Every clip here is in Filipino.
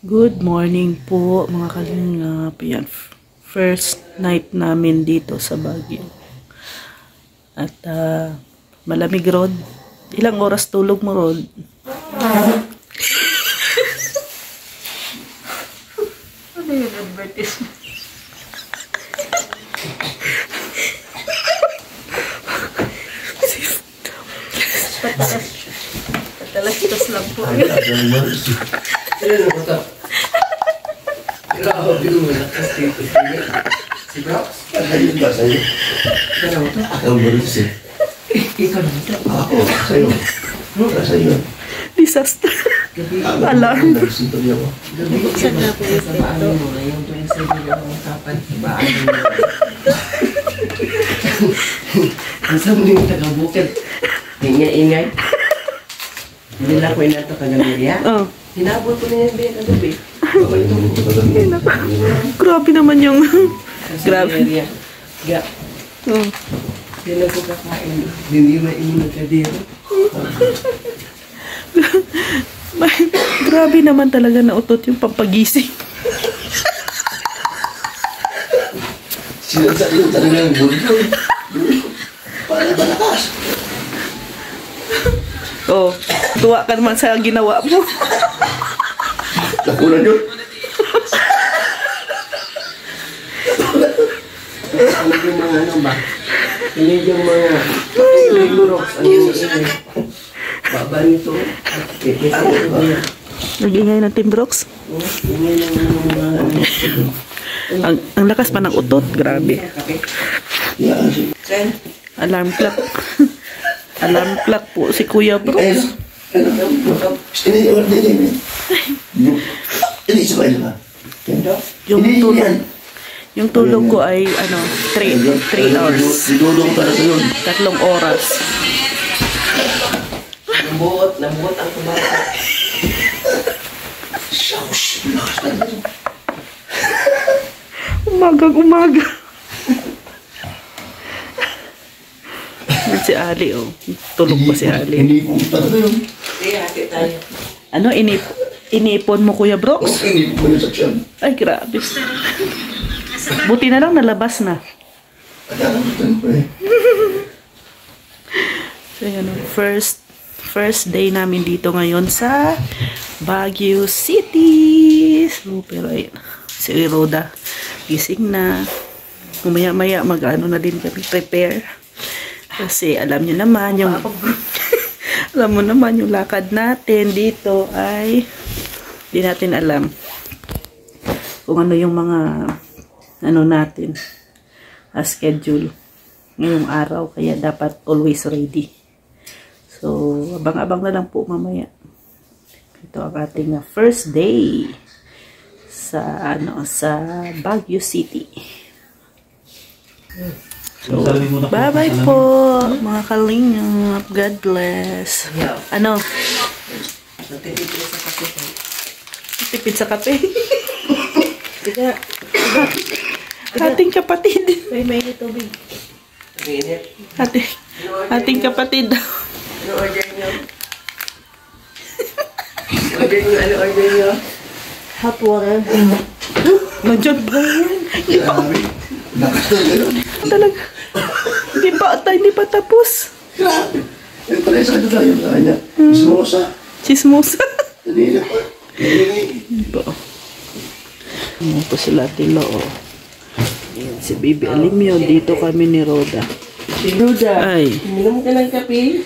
Good morning po mga kalingap. Yan, first night namin dito sa Baguio. At malamig Rod. Ilang oras tulog mo Rod? Ano yung advertisement? Patalas lang po. Si Brox? Ayun ba sa'yo? Ikaw ba rin siya? Ikaw na ito? Ako, sa'yo. Ano sa'yo? Disaster. Alarm. Buksan na po yung pinto. Yung tuwing sa mga kapan. Nasa mo yung taga-bukid. Ingay-ingay. Hindi na ako inato kagabi. Oh. Hinabot ko na yung biya kagabi. Grabe naman yung... Grabe. Ga. Oh. Hindi na po kakain. Hindi mainom na kadero. Grabe naman talaga na utot yung pampagising. Sinasabi talaga yung bulyo. Para malakas. Oh, tuwa ka naman sa ginawa mo. Nakunan yun. Ano yung mga ano ba? Hindi yung mga Brox. Ano yung ingay? Baba nito. Nag-ingay ng Team Brox. Ingay ng mga Ang lakas pa ng utot. Grabe. Alarm clock. Alarm clock po si Kuya Brox. Yung tulog ko ay 3 hours. 3 oras. Nabuot ang kumata. Umagang-umaga. Yan si Ali, oh. Tulog pa si Ali. Kaya hati tayo. Ano, inipon mo, Kuya Brox? Inipon yun sa tiyan. Ay, grabe. Buti na lang nalabas na. So, yan, first day namin dito ngayon sa Baguio City. So, pero ayun, si Rhoda gising na. Maya-maya mag-ano na din kami prepare. Kasi alam niyo naman yung alam mo naman yung lakad natin dito ay di natin alam kung ano yung mga ano natin schedule ngayong araw, kaya dapat always ready. So abang-abang na lang po mamaya. Ito ang ating first day sa sa Baguio City. So, bye-bye po, mga kalingap. God bless. Ano? Natitipid sa kape. Tipid sa kape? Ating kapatid. May tubig. Mainit. Ating kapatid. Ano order nyo? Ano order nyo? Hot water. Nandiyan ba yan? Talaga. Hindi pa tapos. Grabe. Yung pala sa kanya tayo sa kanya. Smosa. Chismosa. Hindi pa. Ba? Ano po sila tilo, oh. Ayan, si Baby Alimio. Dito kami ni Rhoda. Si Ruda, Ay. minum ka ng kape?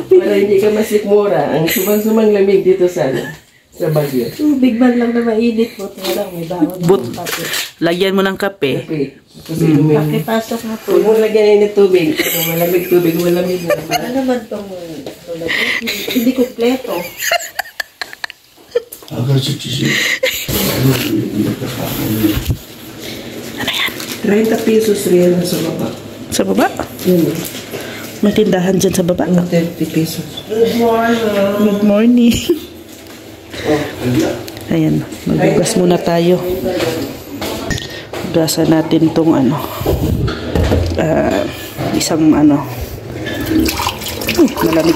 Para hindi ka masikmura. Ang sumang-sumang lamig dito sa Baguio. Tubig man lang na mainit po. Tingnan lang, may bawang ng kape. Lagyan mo ng kape. Kape. Kasi inumin. Pakipasok na po. Huwag mo lagyan ng tubig. Malamig tubig, malamig na. Ano naman itong hindi kumpleto. Agad sa chisi. Ano yan? 30 pesos real sa baba. Sa baba? Yun. May tindahan dyan sa baba? 30 pesos. Good morning. Ayan, magbugas muna tayo. Hugasan natin tong isang malamig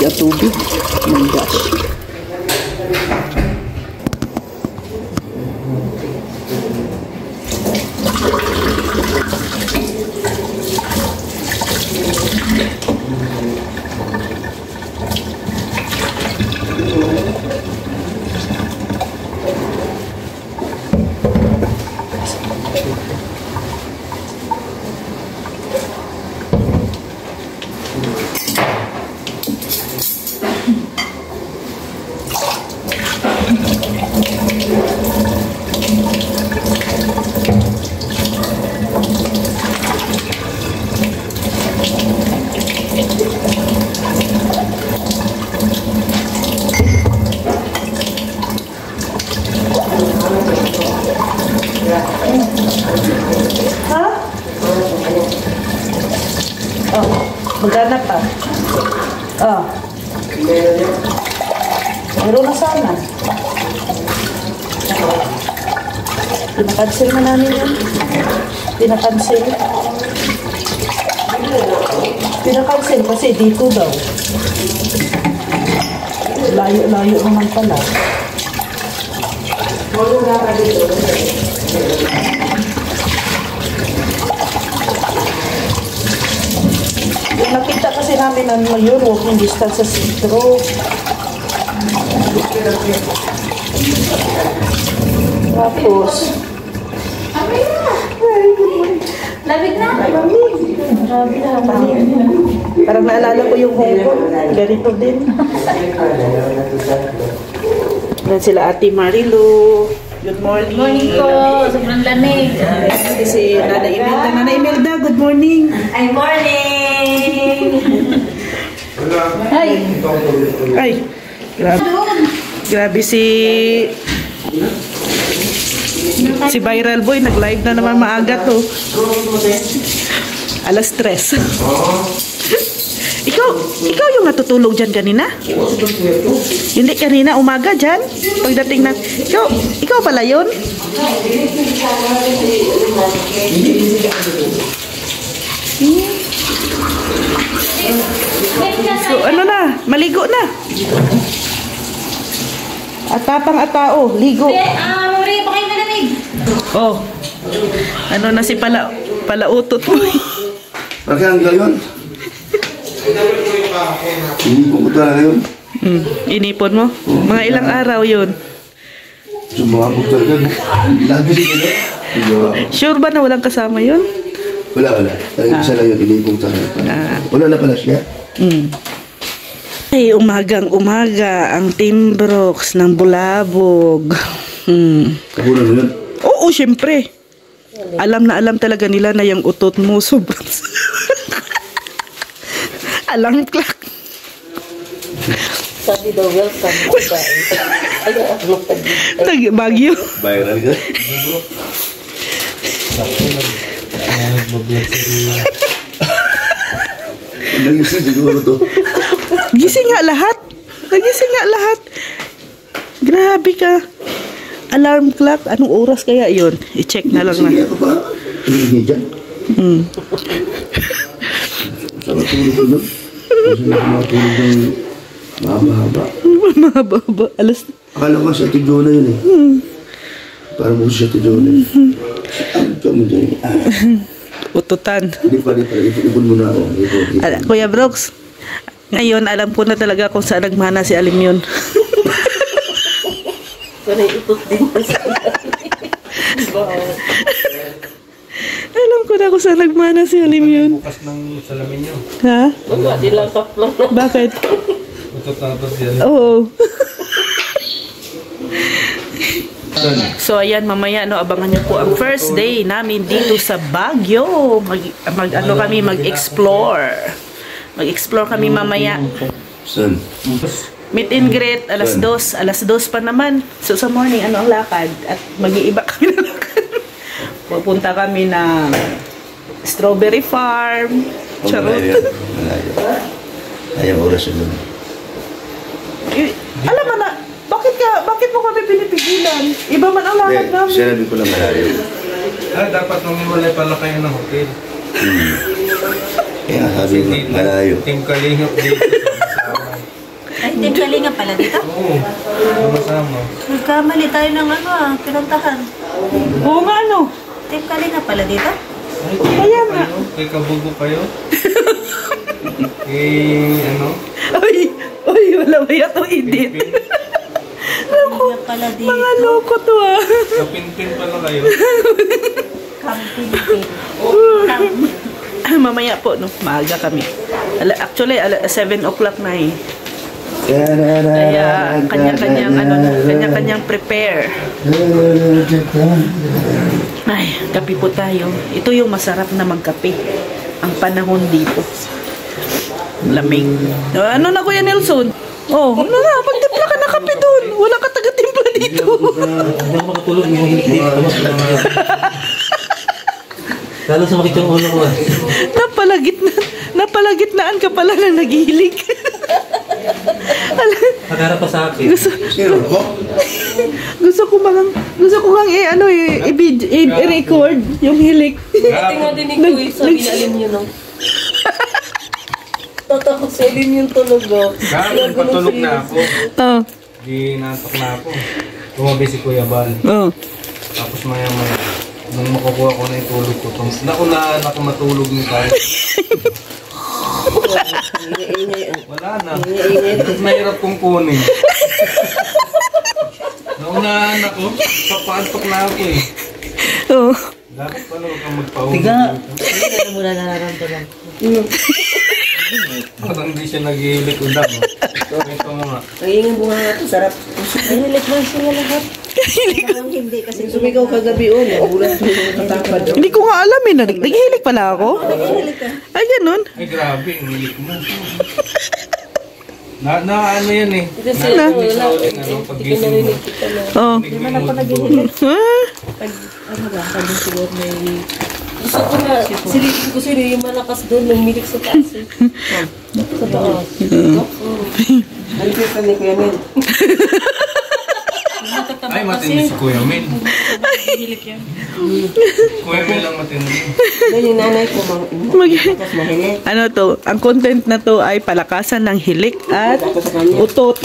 ang tubig. Oh my gosh. sana. Pinakancel na namin yan. Pinakancel. Pinakancel kasi dito daw. Layo-layo naman pala. Yung nakita kasi namin ang yun, walking distance sa sentro. Tapos, Labig na. grabe na naman. Parang naalala ko yung Hong Kong. Ganito din. Yan sila Ate Marilu. Good morning. Morning po. Sobrang lamig. Si Nanay Imelda. Nanay Imelda, good morning. Ay, morning! Ay, Ay, grabe. Grabe si Viral Boy. Nag-live na naman maaga to. Alas 3. Ikaw yung natutulog dyan kanina? Hindi kanina, umaga dyan? Pagdating na, ikaw pala yun? So, ano na, maligo na. At tapang at tao, ligo. Maria, pa kayo malamig. Oh, ano na si palautot mo. Bakit ang gayon? Hindi ko talaga yun. Inipon mo? Mga ilang araw yun. Sumabog talaga. Lagi sila. Sure ba na walang kasama yun? Wala. Isa lang yun. Inipong talaga. Wala na pala siya. Ay, umagang-umaga ang Team Brooks ng Bulabog. Kapunan mo yun. Oo, syempre. Alam na alam talaga nila na yung utot mo sobrang... Alarm clock. Sabi daw, welcome. Bagyo. Viral ka? Nagising siguro to. Gising nga lahat. Nagising nga lahat. Grabe ka. Alarm clock. Anong oras kaya yun? I-check na lang na. Sige ako pa. Hindi dyan. Sama tulog ko doon. Kasi nakumatulog ng mahaba-haba. Mahaba-haba. Alas. Akala ko sa Tijona yun eh. Parang mo siya Tijona. Ang kamo dyan. Ututan. Hindi pa. Ibon mo na ako. Kuya Brooks, ngayon alam ko na talaga kung saan nagmana si Alim yun. Pero itot din kasi. Alam ko na kung saan nagmana si Alim yun. Bukas ng salamin nyo. Ha? Wala, nilang kaplang. Bakit? Utot na utot yan. Oo. So ayan, mamaya no, abangan niyo po ang first day namin dito sa Baguio. Mag-explore. Mag-explore kami mamaya. Saan? Meet and greet, alas 2 pa naman. So sa morning, ano ang lakad? At mag-iiba kami na lakad. Pupunta kami ng strawberry farm. Charot. Malayo. Ayaw oras yun. Alam mo na, bakit mo kami pinipigilan? Iba man ang lakad namin. Sinabi ko lang malayo. Dapat nung iwalay pala kayo ng hotel. Kaya sabi ko, malayo. Team Kalingap dito. Ay, Team Kalinga pala dito. Oo, sama-sama. Nagkamali tayo ng pinuntahan. Oo nga, ano? Team Kalinga pala dito. Ay, Kaya nga. Kay Kabugo kayo? Ano? Uy, wala ba yan itong edit? Kalinga pala dito. Mga loko to ah. Kapinpin pala kayo. Kampin-pin. Mamaya po, no, maaga kami. Actually, 7 o'clock na eh. Kaya kanya-kanyang prepare. Ay, kape po tayo. Ito yung masarap na magkape. Ang panahon dito. Lamig. Ano na Kuya Nelson? Oh, ano na, magtimpla ka na kape doon. Wala ka taga-timpla dito. Hindi ako makatulog yung lalo sa makita yung ulo mo. Napalagitnaan ka pala na naghihilig. Nakarap pa sa akin. Sino ko? Gusto ko ngang i-record yung hilik. Tingnan din ni Kuya, sabi na alam niyo, no? Tatakosolin yung tulog, oh. Kahapon patulog na ako. Oh. Di natok na ako. Tumabi si Kuya Bal. Oh. Tapos maya-maya, nung makukuha ko na yung tulog ko, nakulaan ako matulog ni tayo. Wala na. Tapos mahirap kong kunin. Naunahan ako, papaantok na ako eh. Oh. Dapat pala huwag kang magpahuli. Tiga. Ano mo na nararamdaman ko? Parang hindi siya nag-iilik udang. Ito mo nga. Ang ingay bunga nga ito, sarap. Ay, hilik mo sila lahat. Parang hindi kasi Sumigaw kagabi, oh. Nagulat ko yung katapad. Hindi ko nga alam eh. Naghihilik pala ako. Ay, ganun. Ay grabe, ang hilik mo. Na ano yan eh. Kasi Na? wala. Ano, pag-gising mo. Oh. hindi man ako naghihilik. Ah. Ano ba? Pag siguro may... Gusto ko na, silipin ko sila yung malakas doon, lumilik sa taas. Sa taas. Ano ka ni Kuya Mel? Ay, matindi si Kuya Mel. Hilik yan. Kuya Mel lang matindi. Doon yung nanay ko, malakas mahilig. Ano to? Ang content na to ay palakasan ng hilik at Tapos sa kanya. utot.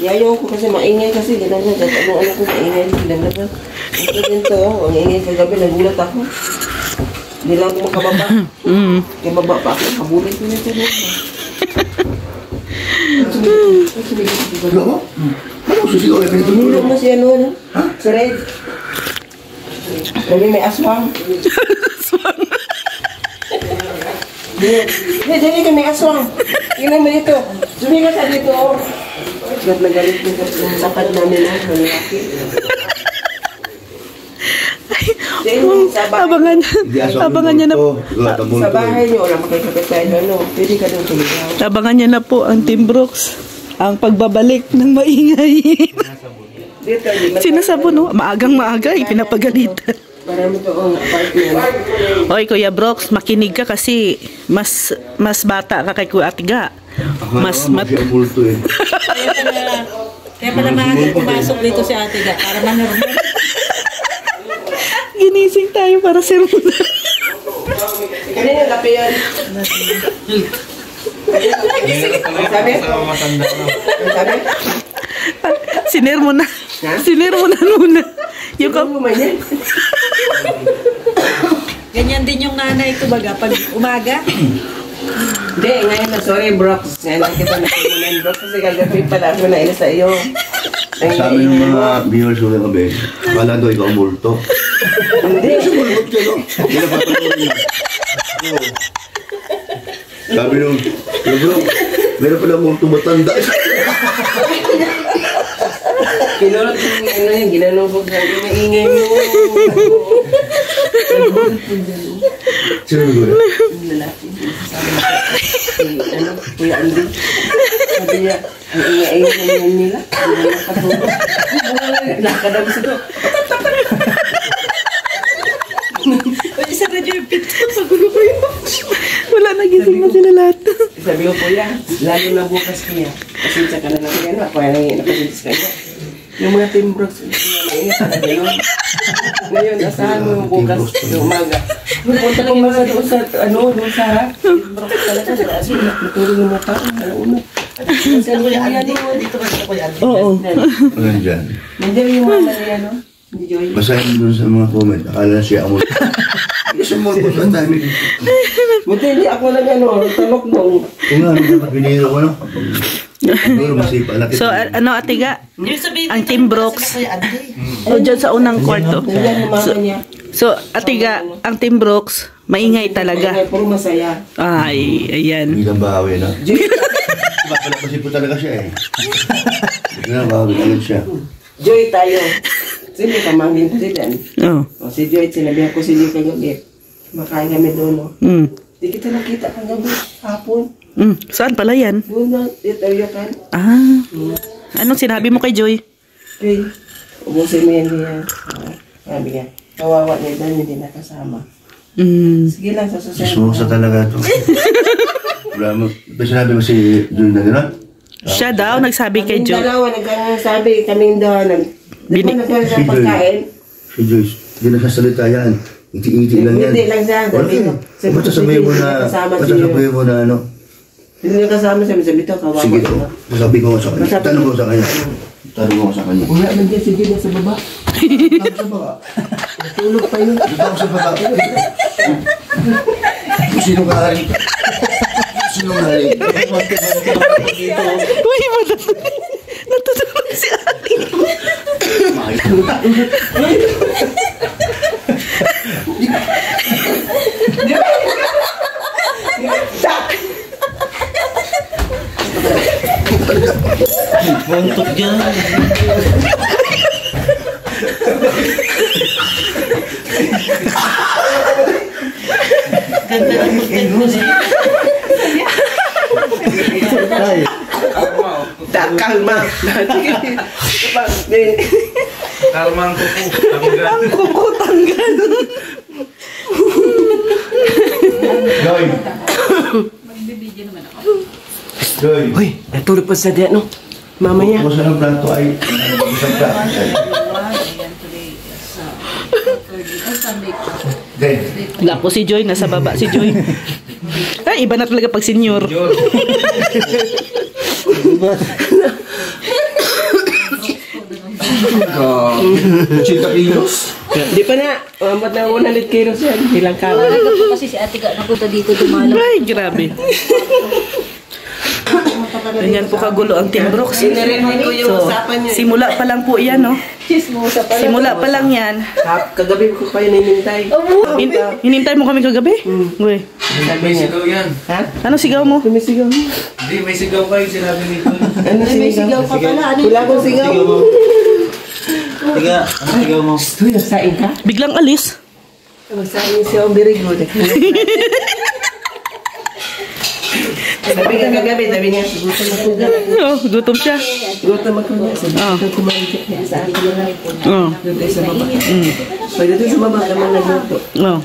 Yayaw ko kasi maingay kasi. Ganun na, ano ko maingay. Ito dito, ang ingay kagabi, nagulat ako. Hindi lang ako makababa. Kaya baba pa ako, kabulit ko na ito. Ano? Ano susigaw na ganito? Nilog mo si ano, no? Si Red. Kami may aswang. Hindi ka may aswang. Tingnan mo dito. Sumingat ka dito. Nagalit dito yung sapad namin. Malaki. Abangan niya na Sa bahay niyo, wala makikapit tayo. Ano, pwede ka doon tumigaw. abangan niya na po ang Team Brooks. Ang pagbabalik ng maingay. Dito, di ba? Sinasabon, no? Maagang maaga, pinapagalitan. Marami to ang apartment. Oy, Kuya Brooks, makinig ka kasi mas bata ka kay Kuya Atiga. Mas Siya multo eh. Kaya pala maaga pumasok dito si Ate Ga para manormal. ginising tayo para sermonan. Kanina yung kape yun. Sabi? Sa matanda na. Sabi? Sinermonan. Sinermonan muna. Yung Ikaw kumain Ganyan din yung nanay ko baga pag umaga. Hindi, ngayon na, sorry Brooks. Ngayon na kita nakikinan Brooks kasi kagabi pala ako na ina sa iyo. Sabi ng mga viewers ko ng gabi, akala daw ikaw ang multo. Hindi siya multo ka, no? Hindi na papanorin na. Oo. Sabi nung, bro, meron pala multo matanda. Kinulot ko yung ano yung ginanong ko sa maingay mo. Sino nagulot? Yung lalaki. Sabi ko, ano, Kuya Andy. Sabi niya, ang ingay-ingay na yan nila. Hindi na nakatulog. Nakadab sa to. Isa na dyan yung pinto. Pagulo ko yun. wala nagising na sila lahat. Sabi ko, Kuya, lalo na bukas niya. Pasensya ka na lang yan. Ako yung napasintis ka niya. Yung mga Team Brooks, maingat ka na gano'n. Ngayon, asahan mo yung bukas yung umaga. Punta lang yung mga doon sa, ano, doon sa harap. Team Brooks talaga, kasi natulog yung mukha. Ano, kasi ano yung ano, dito kasi ako yan. Oo. Ano dyan? Nandiyan yung mga niya, no? Hindi Joy. Basahin mo dun sa mga comment, akala na siya ang multo. Hindi siya multo sa dami. Buti hindi ako lang ano, talok nung. Kung nga, ano dapat biniro ko, no? Siguro masipa na So, kita. ano, Atiga? Ang Team Brooks. O, dyan sa unang kwarto. Nandiyan yung mama niya. So, Atiga, ang Team Brooks, maingay talaga. Ay, puro masaya. Ay, ayan. Hindi lang bawi, no? Joy, Diba, pala masipo talaga siya eh. Hindi lang bawi agad siya. Joy tayo. Sino pamangkin ko si Dan? Oh. O si Joy, sinabihan ko si Lee kagabi. Makain kami doon, no? Mm. Di kita nakita kagabi, hapon. Mm. Saan pala yan? Doon na, dito kan. Ah. Anong sinabi mo kay Joy? Joy, ubusin mo yan niya. Sabi niya, kawawa niya doon, hindi nakasama. Mm. Sige lang, sa susunod. Sismusa talaga ito. Wala mo. Ba sinabi mo si Jun na gano'n? Siya daw nagsabi kay Kaming Joy. dalawa, nagsabi, kaming dalawa, nagkaroon sa pagkain. Si Joyce, hindi na sasalita yan. Ngiti-ngiti lang yan. Ngiti lang siya, sabi ko. Ba't sasabihin mo na, ba't sasabihin mo na ano? Hindi niya kasama, sabi ito, kawawa. Sige to, sasabi ko sa kanya. Tanong ko sa kanya. Tanong ko sa kanya. Wala man dyan, sige na sa baba. Tanong sa baba. Tulog pa yun. Tanong sa baba. Sino ka rin? Sino ka rin? Uy, natutulog si ate. Montok dyan. Ganda ng mag-tag mo siya. Kalma. Kalma ang kuko. Ang kuko tanggal. Joy! Magbibideo naman ako. Joy! Uy, natulog pa sa diyan, no? Mamaya. Kung saan ang plato ay isang plato ay. Ayan, today is Saturday. Ay, Sunday pa. Then, Wala po si Joy, nasa baba si Joy. Ay, iba na talaga pag senior. Chita kilos. Di pa na. Mamat na 100 kilos yan. Ilang ka. Talaga po kasi si ate ka napunta dito dumalo. Ay, grabe. Ganyan po kagulo ang Team Brooks. Sinarinig ko yung usapan niya. Simula pa lang po yan, no? Chismosa pala. Simula pa lang yan. Kagabi ko pa yun hinintay. Hinintay mo kami kagabi? Uy. May sigaw yan. Ha? Ano sigaw mo? Tumisigaw mo. Hindi, may sigaw kayo sinabi nito. Ano sigaw pa pala? Wala akong sigaw. Tiga, ano tigaw mo? Uy, nagsaing ka? Biglang alis. Magsaing siya ang very good. Sabi ka kagabi, sabi niya, gutom ako nga. Oh, gutom siya. Gutom ako nga. Sabi Oh. ko, kumain ka sa akin na lang. Oh. Doon tayo sa baba. Pag doon sa baba naman nagluto. Oh.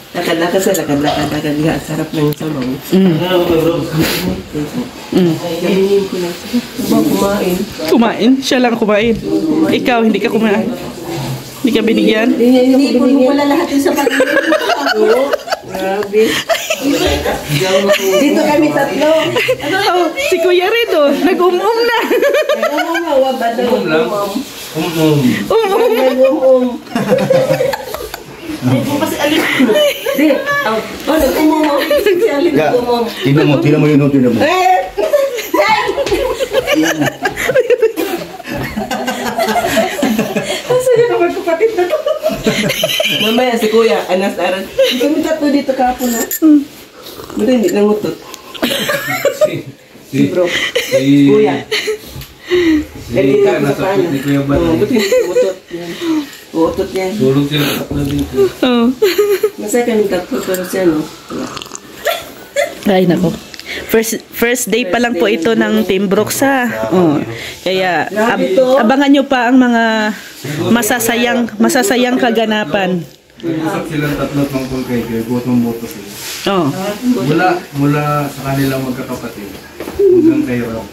Lakad-lakad sa lakad-lakad nga. Sarap ng sabaw. Ano ko bro? Kaminin ko lang. Sabaw kumain. Kumain. Siya lang kumain. Ikaw, hindi ka kumain. Hindi ka binigyan. Hindi Hindi mo pala lahat yung sa pag-ibig. Oo. Grabe. Dito kami tatlo. Oh, si Kuya rin, oh. Nag-um-um na. Oo nga, wabad na umum. Um-um. Nag-umum. Di, nag-umum. Si Alin ya, nag-umum. tingnan mo yun, tingnan mo. Saan ka magkapatid na to? Mamaya si Kuya, anas aran. Kami tatlo dito kahapon ha. Buti hindi nangutot. Si bro. Si Kuya. Si Ika, nasa pit ni Kuya Bat. Buti hindi utot yan. Uutot yan. Tulog sila tatlo dito. Oh. Masaya kami tatlo pero siya no. Ay, nako. First day pa lang po ito ng Team Brooks, ha. Oh. Kaya abangan nyo pa ang mga masasayang kaganapan. Nag-usap silang tatlo tungkol kay Kuya. Botong-boto sila. Oh. Mula sa kanilang magkakapatid. Hanggang kay Rob.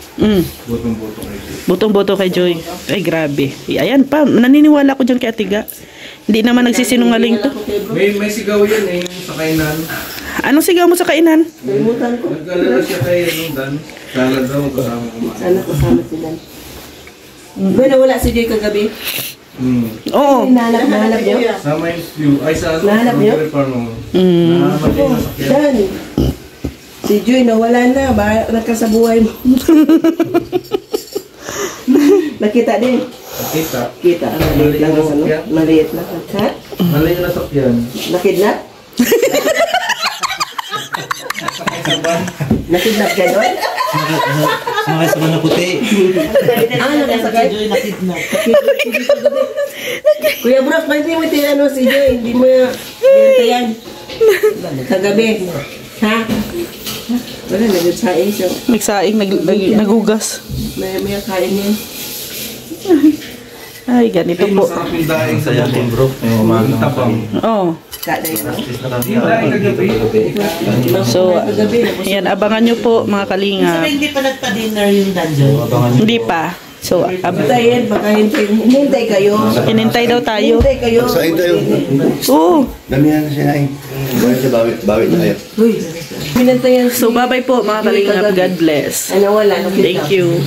Botong-boto kay Kuya. Botong-boto kay Joy. Ay, grabe. Ayan pa, naniniwala ko dyan kay Atiga. Hindi naman nagsisinungaling to. May sigaw yun eh, yung sa kainan. Anong sigaw mo sa kainan? Kalimutan ko. Nag-alala siya kay Dan. Sala daw, kasama kumain. Sana kasama sila. Ba nawala si Joy kagabi? Oo. Nahanap niyo? Sa may view. Ay, sa Nahanap niyo? farm mo. Mm. Nahanap din na sakyan. Dan. Si Joy nawala na. Nagkasabuhay mo. Nakita din. Nakita. Kita. Maliit lang ang ano. Maliit lang. Ha? Malay na sakyan. Nakidnap? Nakidnap ka doon? Sumakay sa mga puti. Nakasakay? Kuya Brock, ba't hindi mo tinano si Joy? Hindi mo binantayan. Kagabi. Ha? Wala, nagsaing siya. Nagsaing, nagugas. May kain yan. Ay, ganito Ay, po. masarap yung daing sa Saya team bro. Yung Yung umaga. tabang. Oh. Kada yun. So, yan, abangan nyo po mga kalingap. Hindi pa nagpa-dinner yung dungeon. Hindi pa. So, Hintayin, baka hintay kayo. inintay daw tayo. Hintay kayo. Magsain tayo. Oo. Damihan na sinain. Bawit sa bawit tayo. Uy, pinantayan So, bye-bye po mga kalingap. God bless. Ano wala. Thank you.